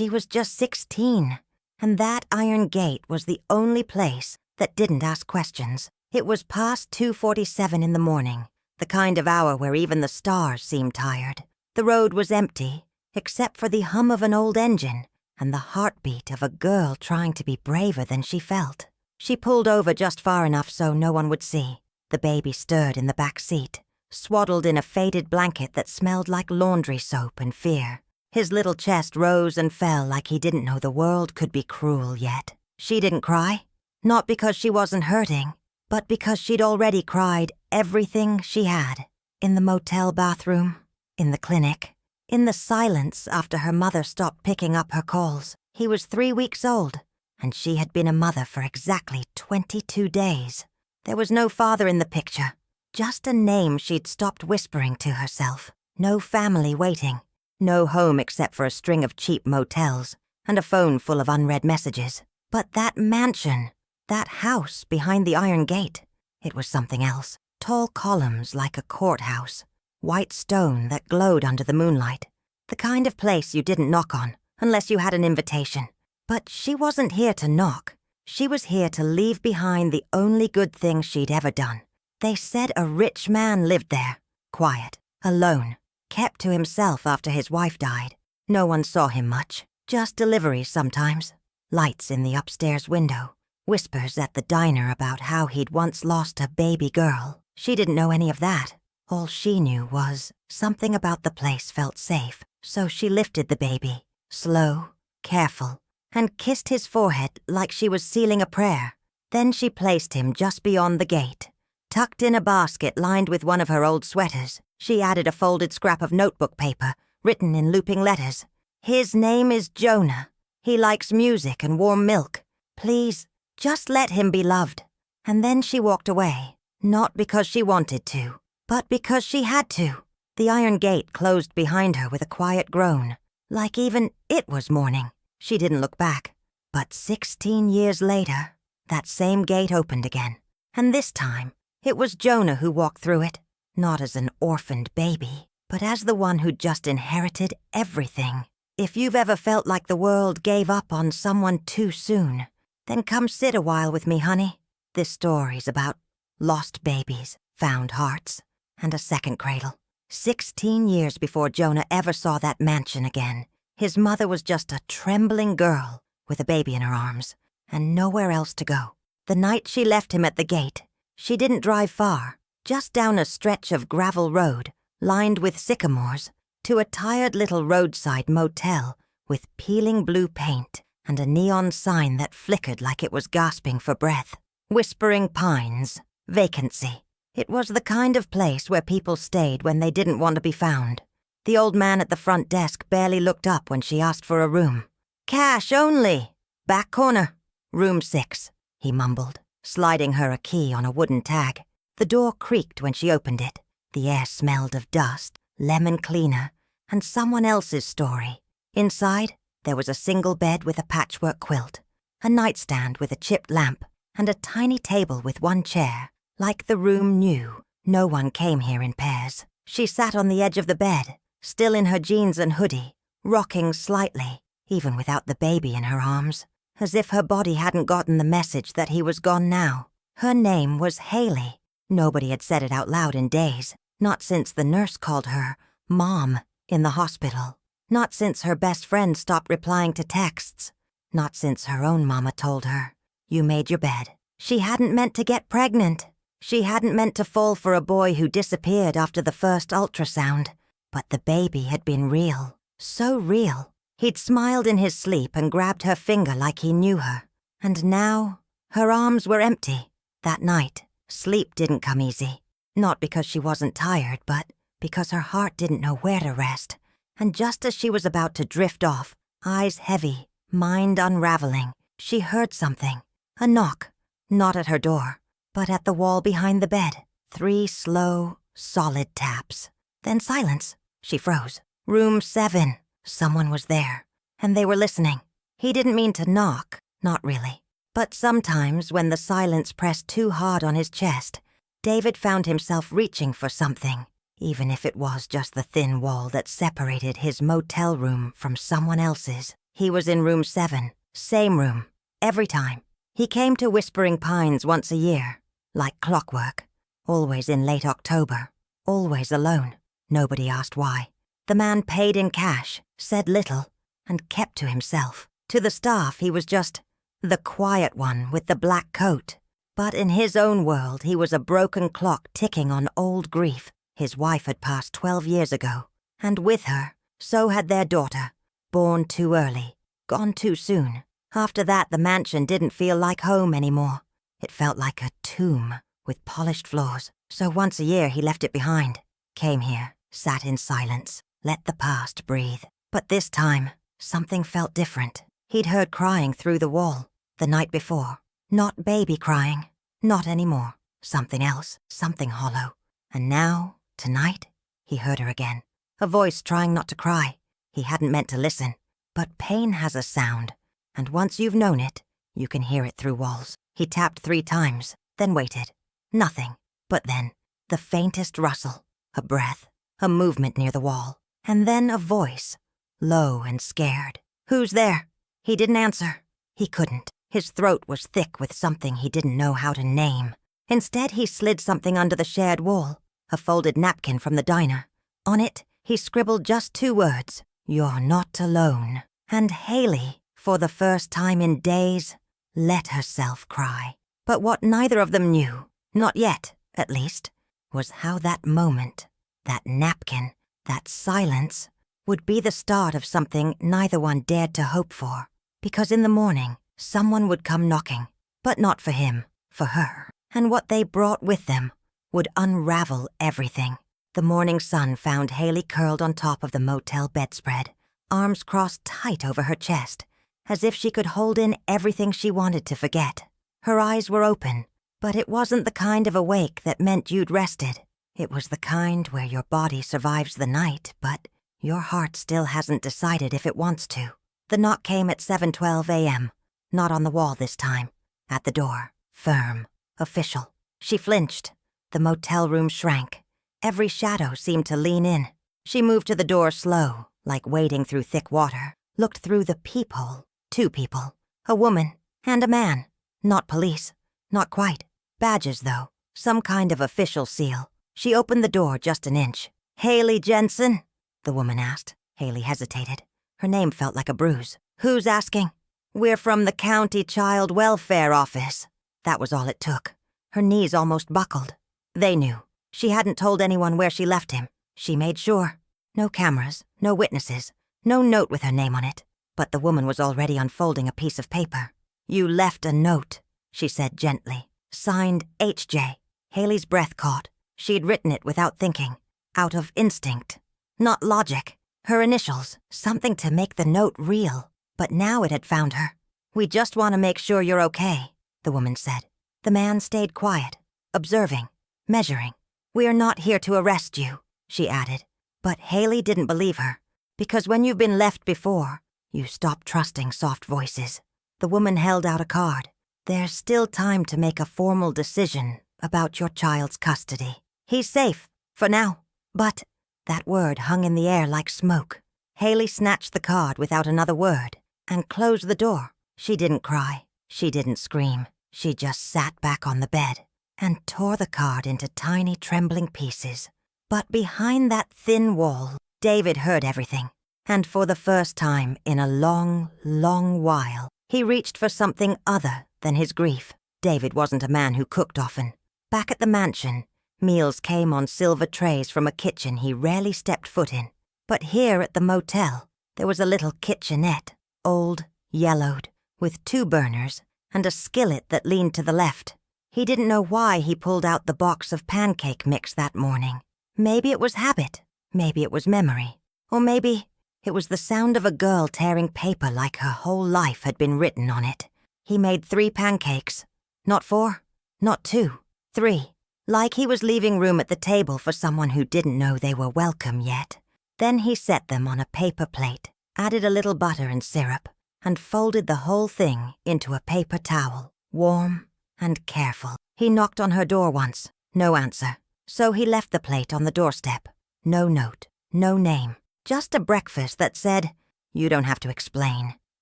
she was just 16, and that iron gate was the only place that didn't ask questions. It was past 2:47 in the morning, the kind of hour where even the stars seemed tired. The road was empty, except for the hum of an old engine and the heartbeat of a girl trying to be braver than she felt. She pulled over just far enough so no one would see. The baby stirred in the back seat, swaddled in a faded blanket that smelled like laundry soap and fear. His little chest rose and fell like he didn't know the world could be cruel yet. She didn't cry, not because she wasn't hurting, but because she'd already cried everything she had. In the motel bathroom, in the clinic, in the silence after her mother stopped picking up her calls. He was 3 weeks old, and she had been a mother for exactly 22 days. There was no father in the picture, just a name she'd stopped whispering to herself. No family waiting, no home except for a string of cheap motels and a phone full of unread messages. But that mansion, that house behind the iron gate, it was something else. Tall columns like a courthouse, white stone that glowed under the moonlight. The kind of place you didn't knock on unless you had an invitation. But she wasn't here to knock. She was here to leave behind the only good thing she'd ever done. They said a rich man lived there, quiet, alone, kept to himself after his wife died. No one saw him much, just deliveries sometimes, lights in the upstairs window, whispers at the diner about how he'd once lost a baby girl. She didn't know any of that. All she knew was something about the place felt safe, so she lifted the baby, slow, careful, and kissed his forehead like she was sealing a prayer. Then she placed him just beyond the gate. Tucked in a basket lined with one of her old sweaters, she added a folded scrap of notebook paper, written in looping letters. His name is Jonah. He likes music and warm milk. Please, just let him be loved. And then she walked away, not because she wanted to, but because she had to. The iron gate closed behind her with a quiet groan, like even it was morning. She didn't look back. But 16 years later, that same gate opened again. And this time, it was Jonah who walked through it, not as an orphaned baby, but as the one who'd just inherited everything. If you've ever felt like the world gave up on someone too soon, then come sit a while with me, honey. This story's about lost babies, found hearts, and a second cradle. 16 years before Jonah ever saw that mansion again, his mother was just a trembling girl with a baby in her arms and nowhere else to go. The night she left him at the gate, she didn't drive far, just down a stretch of gravel road lined with sycamores to a tired little roadside motel with peeling blue paint and a neon sign that flickered like it was gasping for breath. Whispering Pines, vacancy. It was the kind of place where people stayed when they didn't want to be found. The old man at the front desk barely looked up when she asked for a room. Cash only. Back corner. Room 6, he mumbled, sliding her a key on a wooden tag. The door creaked when she opened it. The air smelled of dust, lemon cleaner, and someone else's story. Inside, there was a single bed with a patchwork quilt, a nightstand with a chipped lamp, and a tiny table with one chair. Like the room knew, no one came here in pairs. She sat on the edge of the bed, still in her jeans and hoodie, rocking slightly, even without the baby in her arms, as if her body hadn't gotten the message that he was gone now. Her name was Haley. Nobody had said it out loud in days, not since the nurse called her Mom in the hospital, not since her best friend stopped replying to texts, not since her own mama told her, "You made your bed." She hadn't meant to get pregnant. She hadn't meant to fall for a boy who disappeared after the first ultrasound. But the baby had been real, so real. He'd smiled in his sleep and grabbed her finger like he knew her. And now, her arms were empty. That night, sleep didn't come easy. Not because she wasn't tired, but because her heart didn't know where to rest. And just as she was about to drift off, eyes heavy, mind unraveling, she heard something. A knock, not at her door, but at the wall behind the bed. 3 slow, solid taps. Then silence. She froze. Room 7. Someone was there, and they were listening. He didn't mean to knock, not really. But sometimes when the silence pressed too hard on his chest, David found himself reaching for something, even if it was just the thin wall that separated his motel room from someone else's. He was in room 7, same room, every time. He came to Whispering Pines once a year, like clockwork, always in late October, always alone. Nobody asked why. The man paid in cash, said little, and kept to himself. To the staff, he was just the quiet one with the black coat. But in his own world, he was a broken clock ticking on old grief. His wife had passed 12 years ago, and with her, so had their daughter, born too early, gone too soon. After that, the mansion didn't feel like home anymore. It felt like a tomb with polished floors. So once a year, he left it behind, came here, sat in silence, let the past breathe. But this time, something felt different. He'd heard crying through the wall the night before. Not baby crying, not anymore. Something else, something hollow. And now, tonight, he heard her again. A voice trying not to cry. He hadn't meant to listen. But pain has a sound, and once you've known it, you can hear it through walls. He tapped 3 times, then waited. Nothing. But then, the faintest rustle, a breath, a movement near the wall, and then a voice, low and scared. "Who's there?" He didn't answer. He couldn't. His throat was thick with something he didn't know how to name. Instead, he slid something under the shared wall, a folded napkin from the diner. On it, he scribbled just 2 words, "You're not alone." And Haley, for the first time in days, let herself cry. But what neither of them knew, not yet, at least, was how that moment, that napkin, that silence, would be the start of something neither one dared to hope for. Because in the morning, someone would come knocking, but not for him, for her. And what they brought with them would unravel everything. The morning sun found Haley curled on top of the motel bedspread, arms crossed tight over her chest, as if she could hold in everything she wanted to forget. Her eyes were open, but it wasn't the kind of awake that meant you'd rested. It was the kind where your body survives the night, but your heart still hasn't decided if it wants to. The knock came at 7:12 a.m., not on the wall this time, at the door, firm, official. She flinched. The motel room shrank. Every shadow seemed to lean in. She moved to the door slow, like wading through thick water, looked through the peephole. 2 people, a woman and a man. Not police, not quite. Badges, though, some kind of official seal. She opened the door just an inch. "Haley Jensen?" the woman asked. Haley hesitated. Her name felt like a bruise. "Who's asking?" "We're from the County Child Welfare Office." That was all it took. Her knees almost buckled. They knew. She hadn't told anyone where she left him. She made sure. No cameras, no witnesses, no note with her name on it. But the woman was already unfolding a piece of paper. "You left a note," she said gently. "Signed H.J." Haley's breath caught. She'd written it without thinking, out of instinct. Not logic. Her initials, something to make the note real. But now it had found her. "We just want to make sure you're okay," the woman said. The man stayed quiet, observing, measuring. "We're not here to arrest you," she added. But Haley didn't believe her, because when you've been left before, you stop trusting soft voices. The woman held out a card. "There's still time to make a formal decision about your child's custody. He's safe, for now." But that word hung in the air like smoke. Haley snatched the card without another word and closed the door. She didn't cry. She didn't scream. She just sat back on the bed and tore the card into tiny trembling pieces. But behind that thin wall, David heard everything. And for the first time in a long, long while, he reached for something other than his grief. David wasn't a man who cooked often. Back at the mansion, meals came on silver trays from a kitchen he rarely stepped foot in. But here at the motel, there was a little kitchenette, old, yellowed, with 2 burners and a skillet that leaned to the left. He didn't know why he pulled out the box of pancake mix that morning. Maybe it was habit, maybe it was memory, or maybe it was the sound of a girl tearing paper like her whole life had been written on it. He made 3 pancakes. Not 4, not 2, 3. Like he was leaving room at the table for someone who didn't know they were welcome yet. Then he set them on a paper plate, added a little butter and syrup, and folded the whole thing into a paper towel, warm and careful. He knocked on her door once, no answer. So he left the plate on the doorstep. No note, no name, just a breakfast that said, "You don't have to explain."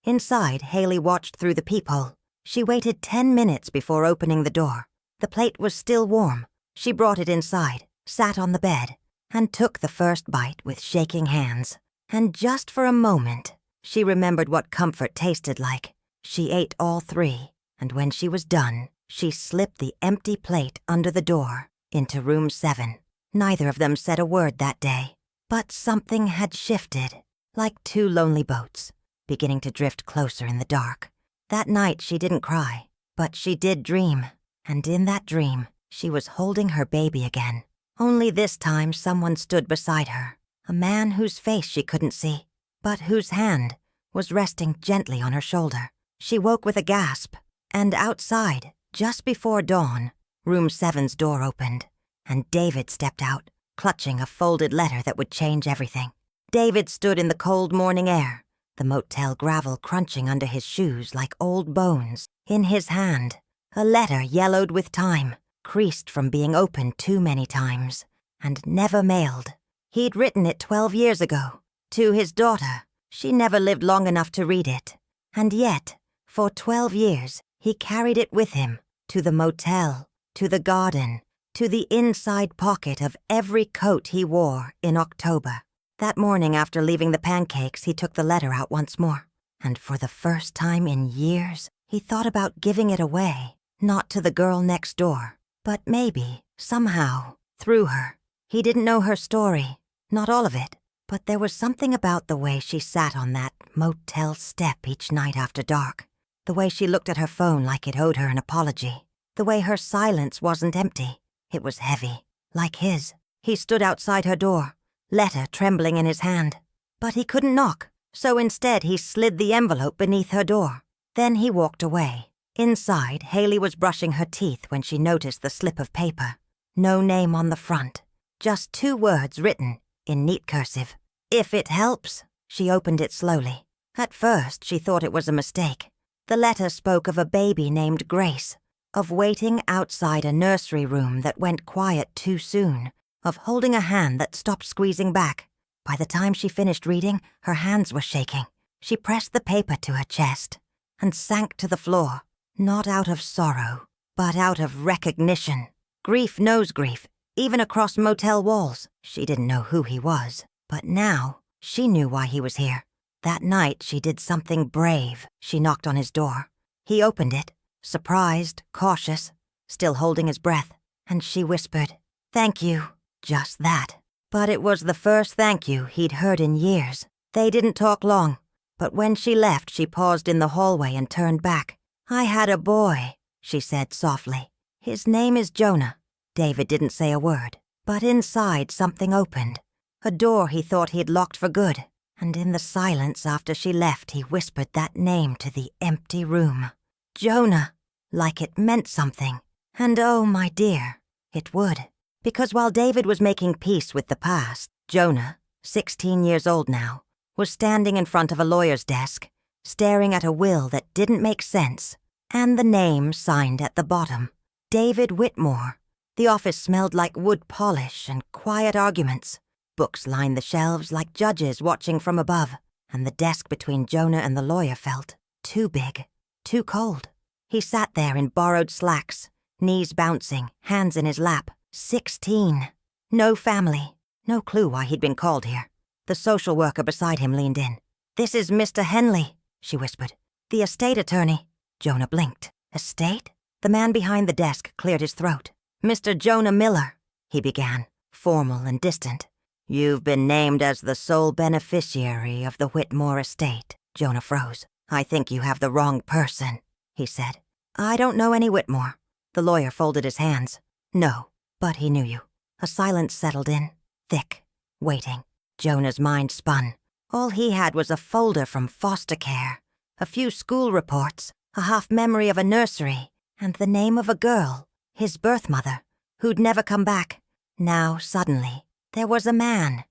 Inside, Haley watched through the peephole. She waited 10 minutes before opening the door. The plate was still warm. She brought it inside, sat on the bed, and took the first bite with shaking hands. And just for a moment, she remembered what comfort tasted like. She ate all 3, and when she was done, she slipped the empty plate under the door into room 7. Neither of them said a word that day, but something had shifted, like 2 lonely boats, beginning to drift closer in the dark. That night she didn't cry, but she did dream, and in that dream, she was holding her baby again. Only this time someone stood beside her, a man whose face she couldn't see, but whose hand was resting gently on her shoulder. She woke with a gasp, and outside, just before dawn, room 7's door opened, and David stepped out, clutching a folded letter that would change everything. David stood in the cold morning air, the motel gravel crunching under his shoes like old bones. In his hand, a letter yellowed with time, creased from being opened too many times, and never mailed. He'd written it 12 years ago, to his daughter. She never lived long enough to read it. And yet, for 12 years, he carried it with him, to the motel, to the garden, to the inside pocket of every coat he wore in October. That morning after leaving the pancakes, he took the letter out once more, and for the first time in years, he thought about giving it away, not to the girl next door, but maybe, somehow, through her. He didn't know her story, not all of it, but there was something about the way she sat on that motel step each night after dark, the way she looked at her phone like it owed her an apology, the way her silence wasn't empty. It was heavy, like his. He stood outside her door, letter trembling in his hand. But he couldn't knock, so instead he slid the envelope beneath her door. Then he walked away. Inside, Haley was brushing her teeth when she noticed the slip of paper. No name on the front, just 2 words written in neat cursive. If it helps. She opened it slowly. At first, she thought it was a mistake. The letter spoke of a baby named Grace, of waiting outside a nursery room that went quiet too soon, of holding a hand that stopped squeezing back. By the time she finished reading, her hands were shaking. She pressed the paper to her chest and sank to the floor, not out of sorrow, but out of recognition. Grief knows grief, even across motel walls. She didn't know who he was, but now she knew why he was here. That night she did something brave. She knocked on his door. He opened it, surprised, cautious, still holding his breath, and she whispered, "Thank you." Just that. But it was the first thank you he'd heard in years. They didn't talk long, but when she left, she paused in the hallway and turned back. "I had a boy," she said softly. "His name is Jonah." David didn't say a word, but inside something opened. A door he thought he'd locked for good, and in the silence after she left, he whispered that name to the empty room. Jonah, like it meant something. And oh, my dear, it would. Because while David was making peace with the past, Jonah, 16 years old now, was standing in front of a lawyer's desk, staring at a will that didn't make sense, and the name signed at the bottom, David Whitmore. The office smelled like wood polish and quiet arguments. Books lined the shelves like judges watching from above, and the desk between Jonah and the lawyer felt too big, too cold. He sat there in borrowed slacks, knees bouncing, hands in his lap. 16. No family. No clue why he'd been called here. The social worker beside him leaned in. "This is Mr. Henley," she whispered. "The estate attorney." Jonah blinked. Estate? The man behind the desk cleared his throat. "Mr. Jonah Miller," he began, formal and distant. "You've been named as the sole beneficiary of the Whitmore estate." Jonah froze. "I think you have the wrong person," he said. "I don't know any Whitmore." The lawyer folded his hands. "No. But he knew you." A silence settled in, thick, waiting. Jonah's mind spun. All he had was a folder from foster care, a few school reports, a half memory of a nursery, and the name of a girl, his birth mother, who'd never come back. Now, suddenly, there was a man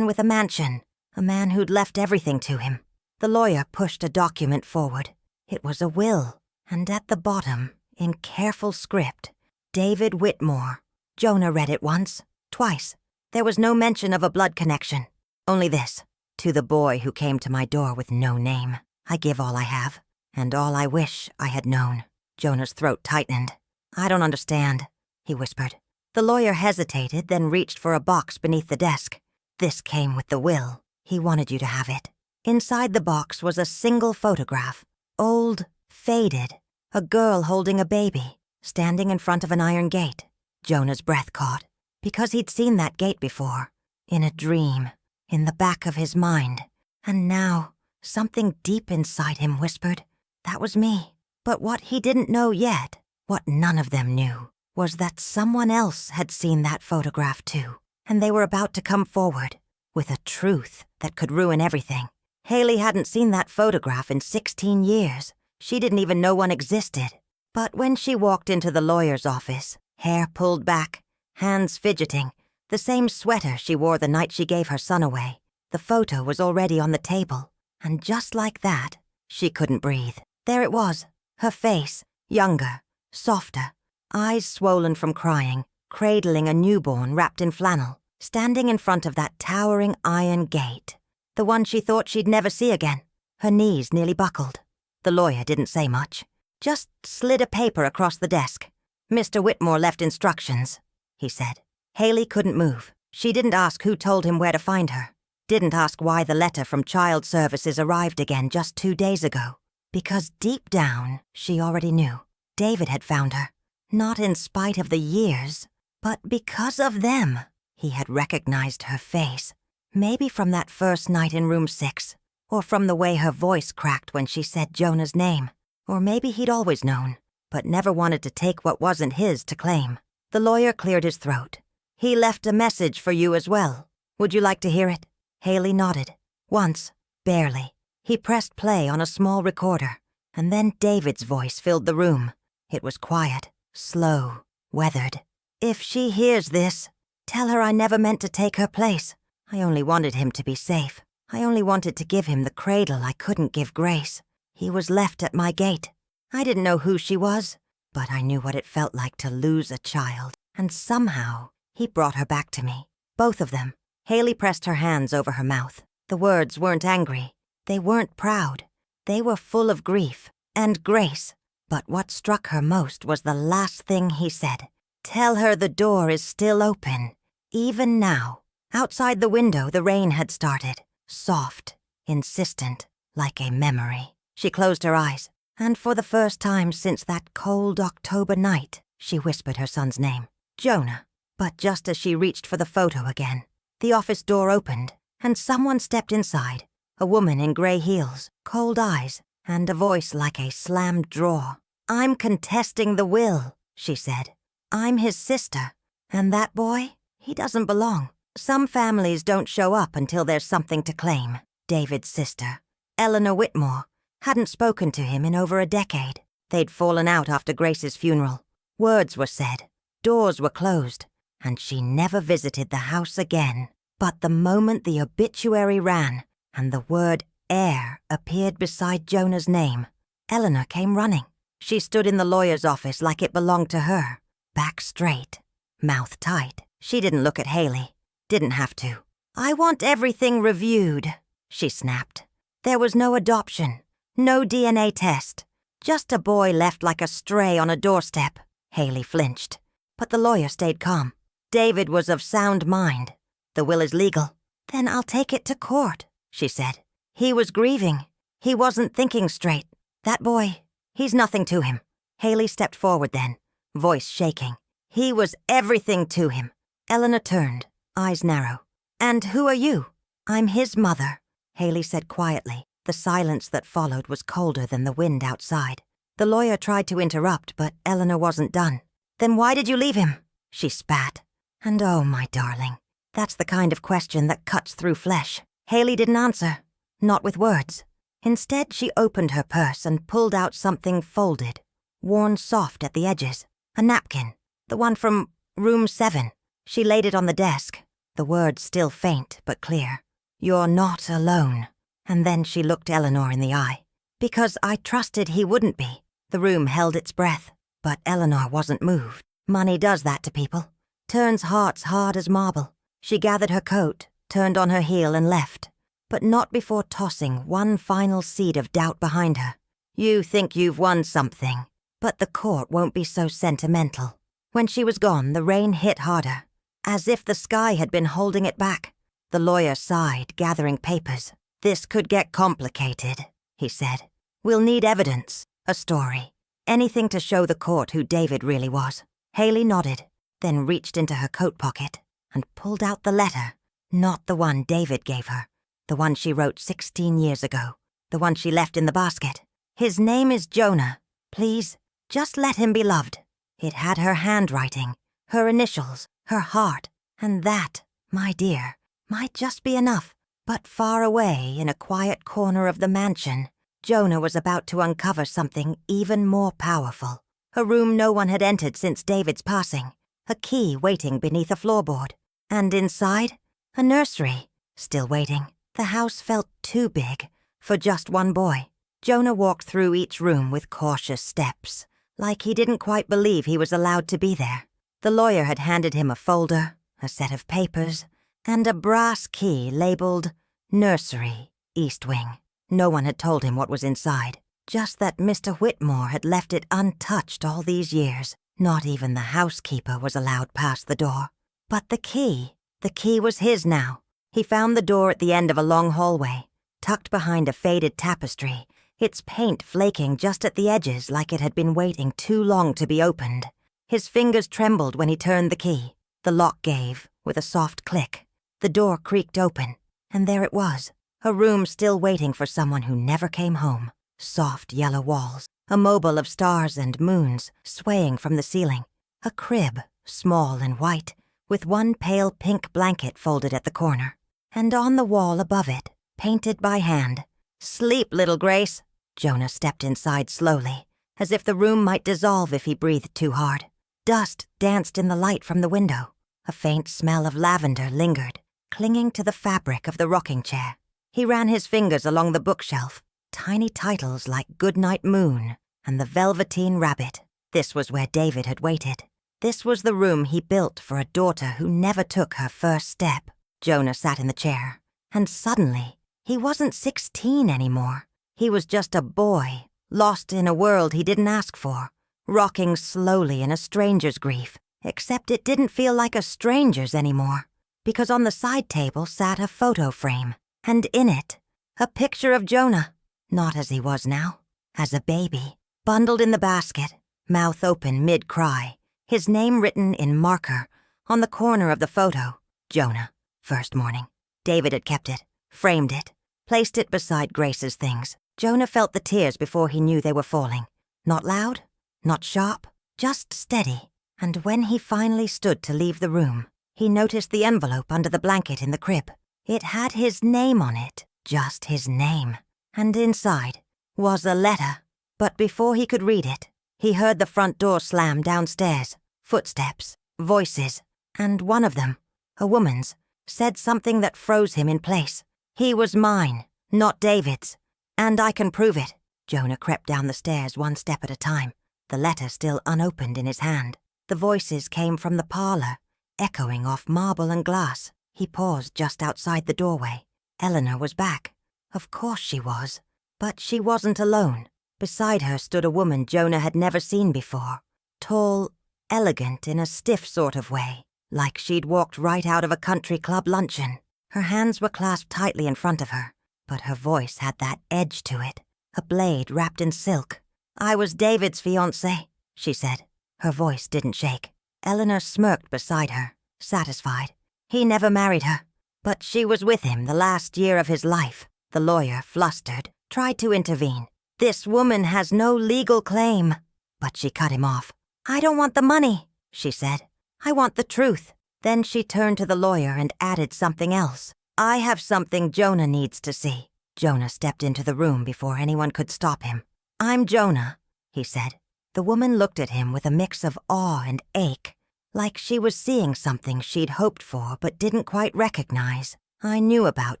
with a mansion, a man who'd left everything to him. The lawyer pushed a document forward. It was a will, and at the bottom, in careful script, David Whitmore. Jonah read it once, twice. There was no mention of a blood connection. Only this: "To the boy who came to my door with no name. I give all I have, and all I wish I had known. Jonah's throat tightened. I don't understand, he whispered. The lawyer hesitated, then reached for a box beneath the desk. This came with the will. He wanted you to have it. Inside the box was a single photograph. Old, faded. A girl holding a baby, standing in front of an iron gate. Jonah's breath caught, because he'd seen that gate before. In a dream, in the back of his mind. And now, something deep inside him whispered, that was me. But what he didn't know yet, what none of them knew, was that someone else had seen that photograph too, and they were about to come forward with a truth that could ruin everything. Haley hadn't seen that photograph in 16 years. She didn't even know one existed. But when she walked into the lawyer's office, hair pulled back, hands fidgeting, the same sweater she wore the night she gave her son away, the photo was already on the table. And just like that, she couldn't breathe. There it was, her face, younger, softer, eyes swollen from crying, cradling a newborn wrapped in flannel, standing in front of that towering iron gate, the one she thought she'd never see again. Her knees nearly buckled. The lawyer didn't say much, just slid a paper across the desk. Mr. Whitmore left instructions, he said. Haley couldn't move. She didn't ask who told him where to find her. Didn't ask why the letter from Child Services arrived again just 2 days ago. Because deep down, she already knew. David had found her. Not in spite of the years, but because of them. He had recognized her face. Maybe from that first night in room 6, or from the way her voice cracked when she said Jonah's name. Or maybe he'd always known, but never wanted to take what wasn't his to claim. The lawyer cleared his throat. He left a message for you as well. Would you like to hear it? Haley nodded. Once, barely. He pressed play on a small recorder, and then David's voice filled the room. It was quiet, slow, weathered. If she hears this, tell her I never meant to take her place. I only wanted him to be safe. I only wanted to give him the cradle I couldn't give Grace. He was left at my gate. I didn't know who she was, but I knew what it felt like to lose a child. And somehow, he brought her back to me. Both of them. Haley pressed her hands over her mouth. The words weren't angry. They weren't proud. They were full of grief and grace. But what struck her most was the last thing he said. Tell her the door is still open, even now. Outside the window, the rain had started. Soft, insistent, like a memory. She closed her eyes, and for the first time since that cold October night, she whispered her son's name, Jonah. But just as she reached for the photo again, the office door opened, and someone stepped inside. A woman in gray heels, cold eyes, and a voice like a slammed drawer. I'm contesting the will, she said. I'm his sister, and that boy, he doesn't belong. Some families don't show up until there's something to claim. David's sister, Eleanor Whitmore, hadn't spoken to him in over a decade. They'd fallen out after Grace's funeral. Words were said, doors were closed, and she never visited the house again. But the moment the obituary ran and the word heir appeared beside Jonah's name, Eleanor came running. She stood in the lawyer's office like it belonged to her, back straight, mouth tight. She didn't look at Haley. Didn't have to. I want everything reviewed, she snapped. There was no adoption, no DNA test, just a boy left like a stray on a doorstep. Haley flinched, but the lawyer stayed calm. David was of sound mind. The will is legal. Then I'll take it to court, she said. He was grieving. He wasn't thinking straight. That boy, he's nothing to him. Haley stepped forward then, voice shaking. He was everything to him. Eleanor turned, eyes narrow. And who are you? I'm his mother, Haley said quietly. The silence that followed was colder than the wind outside. The lawyer tried to interrupt, but Eleanor wasn't done. Then why did you leave him? She spat. And oh, my darling, that's the kind of question that cuts through flesh. Haley didn't answer, not with words. Instead, she opened her purse and pulled out something folded, worn soft at the edges. A napkin, the one from room 7. She laid it on the desk, the words still faint but clear. You're not alone. And then she looked Eleanor in the eye. Because I trusted he wouldn't be. The room held its breath, but Eleanor wasn't moved. Money does that to people. Turns hearts hard as marble. She gathered her coat, turned on her heel and left. but not before tossing one final seed of doubt behind her. You think you've won something, but the court won't be so sentimental. When she was gone, the rain hit harder, as if the sky had been holding it back. The lawyer sighed, gathering papers. This could get complicated, he said. We'll need evidence, a story, anything to show the court who David really was. Haley nodded, then reached into her coat pocket and pulled out the letter, not the one David gave her, the one she wrote 16 years ago, the one she left in the basket. His name is Jonah. Please, just let him be loved. It had her handwriting, her initials, her heart, and that, my dear, might just be enough. But far away, in a quiet corner of the mansion, Jonah was about to uncover something even more powerful. A room no one had entered since David's passing, a key waiting beneath a floorboard. And inside, a nursery, still waiting. The house felt too big for just one boy. Jonah walked through each room with cautious steps, like he didn't quite believe he was allowed to be there. The lawyer had handed him a folder, a set of papers, and a brass key labeled Nursery, East Wing. No one had told him what was inside, just that Mr. Whitmore had left it untouched all these years. Not even the housekeeper was allowed past the door. But the key was his now. He found the door at the end of a long hallway, tucked behind a faded tapestry, its paint flaking just at the edges like it had been waiting too long to be opened. His fingers trembled when he turned the key. The lock gave, with a soft click. The door creaked open, and there it was, a room still waiting for someone who never came home. Soft yellow walls, a mobile of stars and moons swaying from the ceiling. A crib, small and white, with one pale pink blanket folded at the corner. And on the wall above it, painted by hand, "Sleep, little Grace." Jonah stepped inside slowly, as if the room might dissolve if he breathed too hard. Dust danced in the light from the window. A faint smell of lavender lingered, clinging to the fabric of the rocking chair. He ran his fingers along the bookshelf, tiny titles like Goodnight Moon and The Velveteen Rabbit. This was where David had waited. This was the room he built for a daughter who never took her first step. Jonah sat in the chair, and suddenly, he wasn't 16 anymore. He was just a boy, lost in a world he didn't ask for, rocking slowly in a stranger's grief, except it didn't feel like a stranger's anymore, because on the side table sat a photo frame, and in it, a picture of Jonah, not as he was now, as a baby, bundled in the basket, mouth open mid-cry, his name written in marker on the corner of the photo. Jonah, first morning. David had kept it, framed it, placed it beside Grace's things. Jonah felt the tears before he knew they were falling. Not loud, not sharp, just steady. And when he finally stood to leave the room, he noticed the envelope under the blanket in the crib. It had his name on it, just his name. And inside was a letter. But before he could read it, he heard the front door slam downstairs, footsteps, voices, and one of them, a woman's, said something that froze him in place. He was mine, not David's. And I can prove it. Jonah crept down the stairs one step at a time, the letter still unopened in his hand. The voices came from the parlor, echoing off marble and glass. He paused just outside the doorway. Eleanor was back. Of course she was. But she wasn't alone. Beside her stood a woman Jonah had never seen before. Tall, elegant in a stiff sort of way, like she'd walked right out of a country club luncheon. Her hands were clasped tightly in front of her, but her voice had that edge to it, a blade wrapped in silk. "I was David's fiancé," she said. Her voice didn't shake. Eleanor smirked beside her, satisfied. He never married her, but she was with him the last year of his life. The lawyer, flustered, tried to intervene. "This woman has no legal claim." But she cut him off. "I don't want the money," she said. "I want the truth." Then she turned to the lawyer and added something else. "I have something Jonah needs to see." Jonah stepped into the room before anyone could stop him. "I'm Jonah," he said. The woman looked at him with a mix of awe and ache, like she was seeing something she'd hoped for but didn't quite recognize. "I knew about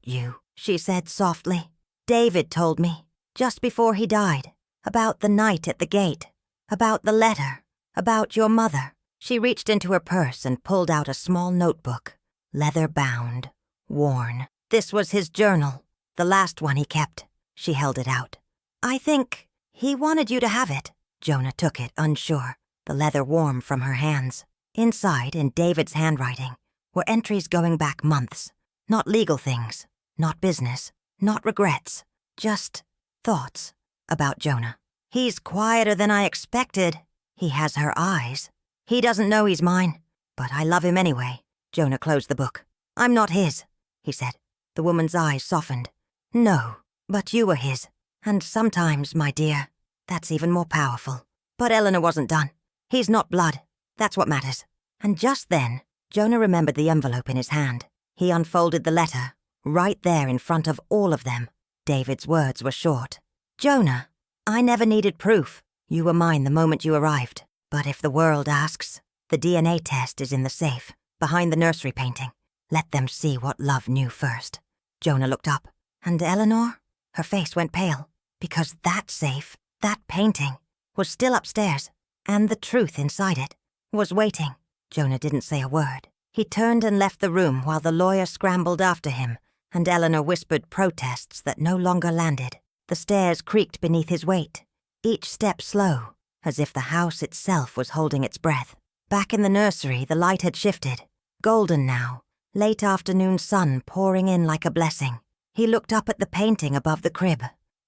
you," she said softly. "David told me, just before he died, about the night at the gate, about the letter, about your mother." She reached into her purse and pulled out a small notebook, leather-bound, worn. This was his journal. The last one he kept. She held it out. I think he wanted you to have it. Jonah took it, unsure, the leather warm from her hands. Inside, in David's handwriting, were entries going back months. Not legal things, not business, not regrets, just thoughts about Jonah. He's quieter than I expected. He has her eyes. He doesn't know he's mine, but I love him anyway. Jonah closed the book. I'm not his, he said. The woman's eyes softened. No, but you were his. And sometimes, my dear, that's even more powerful. But Eleanor wasn't done. He's not blood. That's what matters. And just then, Jonah remembered the envelope in his hand. He unfolded the letter, right there in front of all of them. David's words were short. Jonah, I never needed proof. You were mine the moment you arrived. But if the world asks, the DNA test is in the safe, behind the nursery painting. Let them see what love knew first. Jonah looked up. And Eleanor? Her face went pale, because that safe, that painting, was still upstairs, and the truth inside it was waiting. Jonah didn't say a word. He turned and left the room while the lawyer scrambled after him, and Eleanor whispered protests that no longer landed. The stairs creaked beneath his weight, each step slow, as if the house itself was holding its breath. Back in the nursery, the light had shifted. Golden now, late afternoon sun pouring in like a blessing. He looked up at the painting above the crib.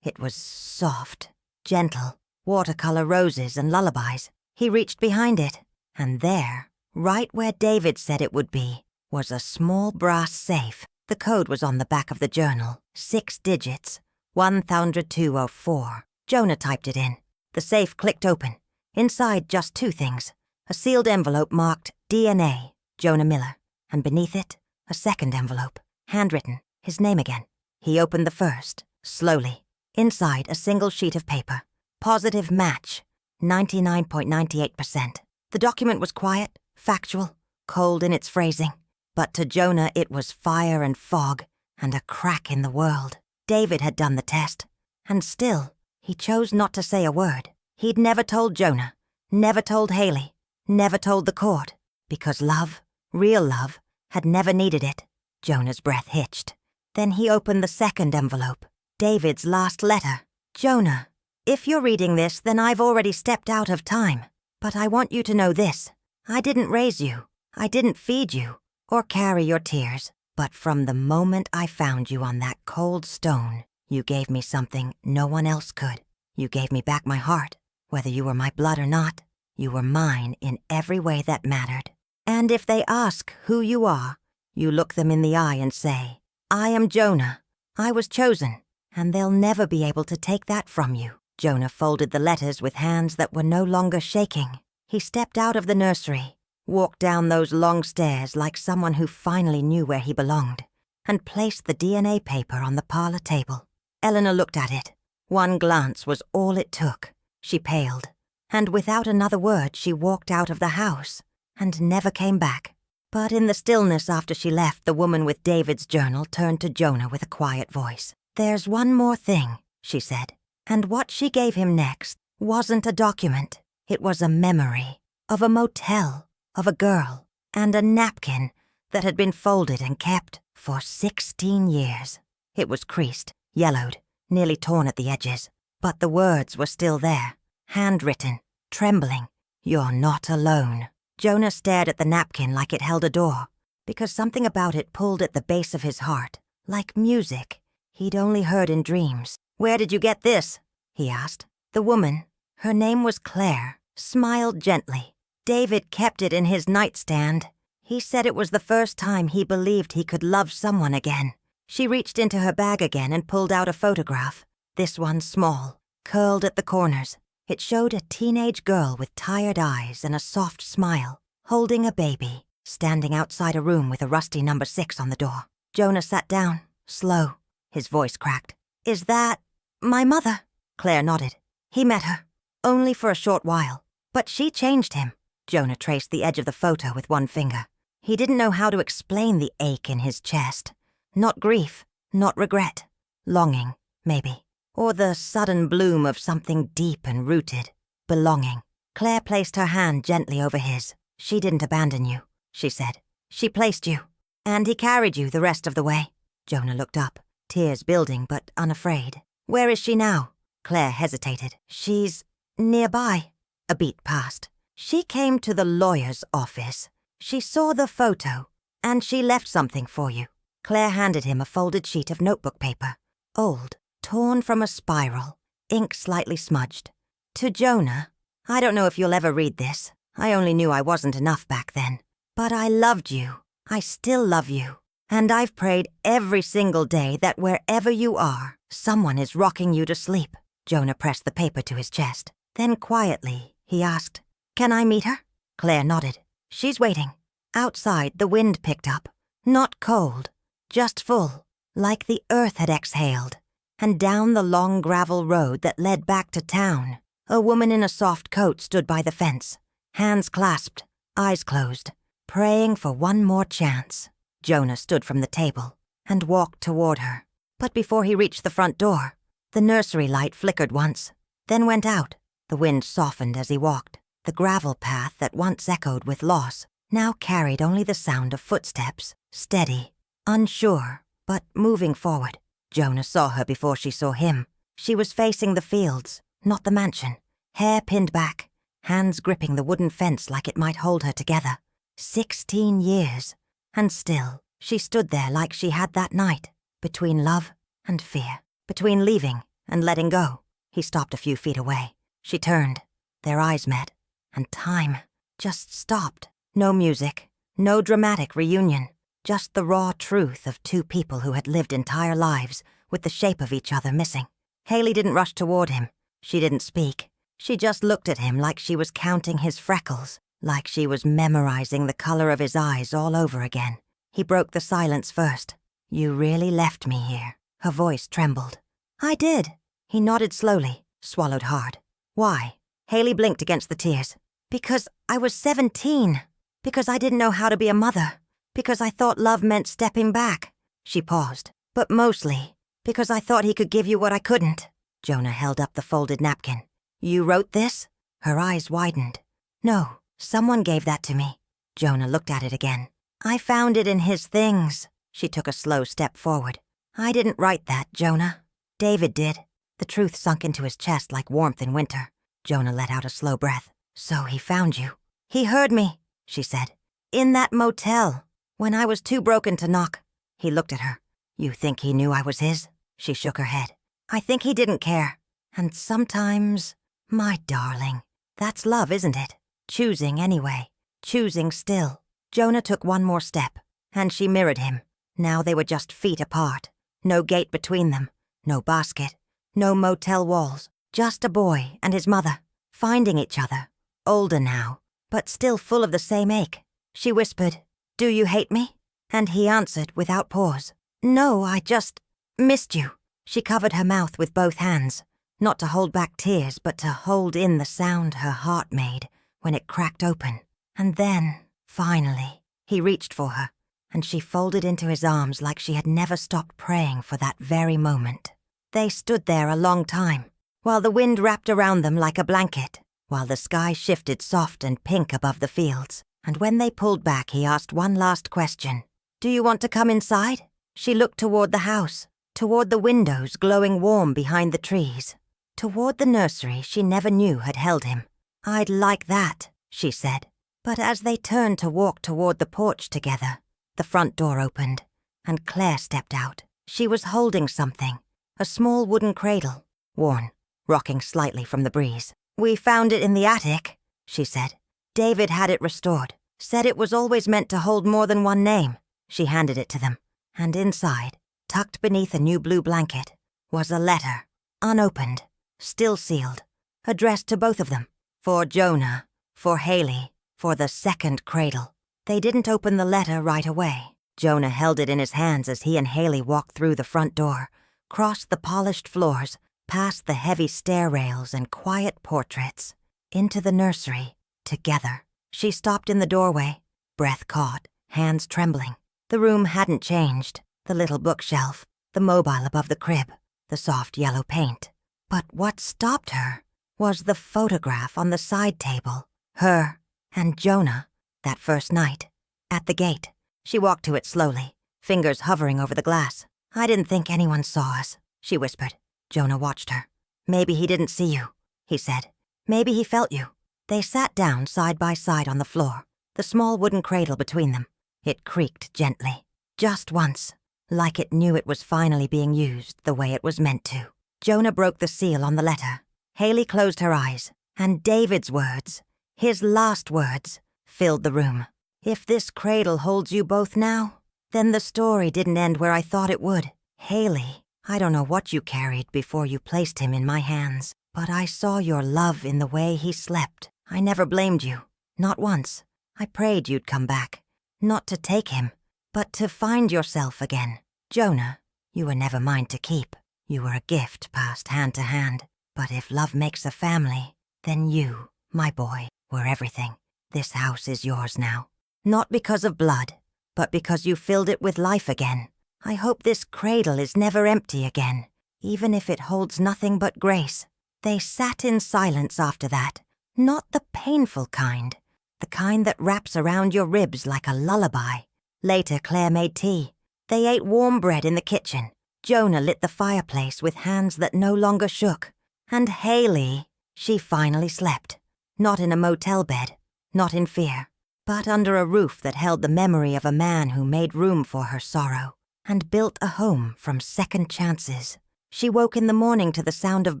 It was soft, gentle, watercolor roses and lullabies. He reached behind it, and there, right where David said it would be, was a small brass safe. The code was on the back of the journal, 6 digits, 1,204. Jonah typed it in. The safe clicked open. Inside, just 2 things. A sealed envelope marked DNA, Jonah Miller, and beneath it, a second envelope, handwritten, his name again. He opened the first, slowly. Inside, a single sheet of paper. Positive match, 99.98%. The document was quiet, factual, cold in its phrasing. But to Jonah it was fire and fog, and a crack in the world. David had done the test, and still, he chose not to say a word. He'd never told Jonah, never told Haley, never told the court, because love, real love, had never needed it. Jonah's breath hitched. Then he opened the second envelope, David's last letter. Jonah, if you're reading this, then I've already stepped out of time. But I want you to know this. I didn't raise you. I didn't feed you, or carry your tears. But from the moment I found you on that cold stone, you gave me something no one else could. You gave me back my heart. Whether you were my blood or not, you were mine in every way that mattered. And if they ask who you are, you look them in the eye and say, I am Jonah. I was chosen, and they'll never be able to take that from you. Jonah folded the letters with hands that were no longer shaking. He stepped out of the nursery, walked down those long stairs like someone who finally knew where he belonged, and placed the DNA paper on the parlor table. Eleanor looked at it. One glance was all it took. She paled, and without another word she walked out of the house, and never came back. But in the stillness after she left, the woman with David's journal turned to Jonah with a quiet voice. There's one more thing, she said. And what she gave him next wasn't a document. It was a memory of a motel, of a girl, and a napkin that had been folded and kept for 16 years. It was creased, yellowed, nearly torn at the edges. But the words were still there, handwritten, trembling. You're not alone. Jonah stared at the napkin like it held a door, because something about it pulled at the base of his heart, like music he'd only heard in dreams. Where did you get this? He asked. The woman, her name was Claire, smiled gently. David kept it in his nightstand. He said it was the first time he believed he could love someone again. She reached into her bag again and pulled out a photograph. This one small, curled at the corners. It showed a teenage girl with tired eyes and a soft smile, holding a baby, standing outside a room with a rusty number 6 on the door. Jonah sat down, slow. His voice cracked. Is that my mother? Claire nodded. He met her, only for a short while. But she changed him. Jonah traced the edge of the photo with one finger. He didn't know how to explain the ache in his chest. Not grief, not regret. Longing, maybe. Or the sudden bloom of something deep and rooted. Belonging. Claire placed her hand gently over his. She didn't abandon you, she said. She placed you. And he carried you the rest of the way. Jonah looked up. tears building but unafraid. Where is she now? Claire hesitated. She's nearby. A beat passed. She came to the lawyer's office. She saw the photo, and she left something for you. Claire handed him a folded sheet of notebook paper. Old, torn from a spiral, ink slightly smudged. To Jonah, I don't know if you'll ever read this. I only knew I wasn't enough back then. But I loved you. I still love you. And I've prayed every single day that wherever you are, someone is rocking you to sleep. Jonah pressed the paper to his chest. Then quietly, he asked, Can I meet her? Claire nodded. She's waiting. Outside, the wind picked up. Not cold, just full, like the earth had exhaled. And down the long gravel road that led back to town, a woman in a soft coat stood by the fence, hands clasped, eyes closed, praying for one more chance. Jonah stood from the table and walked toward her. But before he reached the front door, the nursery light flickered once, then went out. The wind softened as he walked. The gravel path that once echoed with loss now carried only the sound of footsteps, steady, unsure, but moving forward. Jonah saw her before she saw him. She was facing the fields, not the mansion, hair pinned back, hands gripping the wooden fence like it might hold her together. 16 years, and still she stood there like she had that night, between love and fear, between leaving and letting go. He stopped a few feet away. She turned. Their eyes met, and time just stopped. No music, no dramatic reunion, just the raw truth of two people who had lived entire lives with the shape of each other missing. Haley didn't rush toward him. She didn't speak. She just looked at him like she was counting his freckles, like she was memorizing the color of his eyes all over again. He broke the silence first. You really left me here. Her voice trembled. I did. He nodded slowly, swallowed hard. Why? Haley blinked against the tears. Because I was 17. Because I didn't know how to be a mother. Because I thought love meant stepping back. She paused. But mostly, because I thought he could give you what I couldn't. Jonah held up the folded napkin. You wrote this? Her eyes widened. No, someone gave that to me. Jonah looked at it again. I found it in his things. She took a slow step forward. I didn't write that, Jonah. David did. The truth sunk into his chest like warmth in winter. Jonah let out a slow breath. So he found you. He heard me, she said. In that motel, when I was too broken to knock. He looked at her. You think he knew I was his? She shook her head. I think he didn't care. And sometimes, my darling, that's love, isn't it? Choosing anyway. Choosing still. Jonah took one more step, and she mirrored him. Now they were just feet apart. No gate between them. No basket. No motel walls. Just a boy and his mother, finding each other. Older now, but still full of the same ache. She whispered, Do you hate me? And he answered without pause. No, I just missed you. She covered her mouth with both hands, not to hold back tears, but to hold in the sound her heart made when it cracked open. And then, finally, he reached for her, and she folded into his arms like she had never stopped praying for that very moment. They stood there a long time, while the wind wrapped around them like a blanket, while the sky shifted soft and pink above the fields. And when they pulled back, he asked one last question. Do you want to come inside? She looked toward the house, toward the windows glowing warm behind the trees, toward the nursery she never knew had held him. I'd like that, she said. But as they turned to walk toward the porch together, the front door opened, and Claire stepped out. She was holding something, a small wooden cradle, worn, rocking slightly from the breeze. We found it in the attic, she said. David had it restored, said it was always meant to hold more than one name. She handed it to them, and inside, tucked beneath a new blue blanket, was a letter, unopened, still sealed, addressed to both of them. For Jonah, for Haley, for the second cradle. They didn't open the letter right away. Jonah held it in his hands as he and Haley walked through the front door, crossed the polished floors, past the heavy stair rails and quiet portraits, into the nursery, together. She stopped in the doorway, breath caught, hands trembling. The room hadn't changed, the little bookshelf, the mobile above the crib, the soft yellow paint. But what stopped her was the photograph on the side table, her and Jonah, that first night, at the gate. She walked to it slowly, fingers hovering over the glass. I didn't think anyone saw us, she whispered. Jonah watched her. Maybe he didn't see you, he said. Maybe he felt you. They sat down side by side on the floor, the small wooden cradle between them. It creaked gently, just once, like it knew it was finally being used the way it was meant to. Jonah broke the seal on the letter. Haley closed her eyes, and David's words, his last words, filled the room. If this cradle holds you both now, then the story didn't end where I thought it would. Haley, I don't know what you carried before you placed him in my hands, but I saw your love in the way he slept. I never blamed you, not once. I prayed you'd come back, not to take him, but to find yourself again. Jonah, you were never mine to keep. You were a gift passed hand to hand. But if love makes a family, then you, my boy, were everything. This house is yours now. Not because of blood, but because you filled it with life again. I hope this cradle is never empty again, even if it holds nothing but grace. They sat in silence after that, not the painful kind, the kind that wraps around your ribs like a lullaby. Later, Claire made tea. They ate warm bread in the kitchen. Jonah lit the fireplace with hands that no longer shook. And Haley, she finally slept. Not in a motel bed, not in fear, but under a roof that held the memory of a man who made room for her sorrow and built a home from second chances. She woke in the morning to the sound of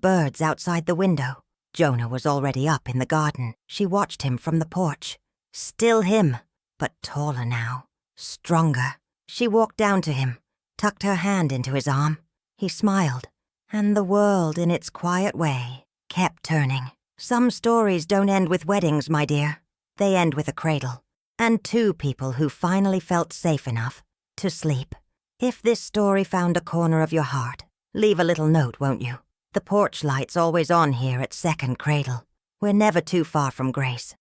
birds outside the window. Jonah was already up in the garden. She watched him from the porch. Still him, but taller now, stronger. She walked down to him, tucked her hand into his arm. He smiled, and the world, in its quiet way, kept turning. Some stories don't end with weddings, my dear. They end with a cradle, and two people who finally felt safe enough to sleep. If this story found a corner of your heart, leave a little note, won't you? The porch light's always on here at Second Cradle. We're never too far from grace.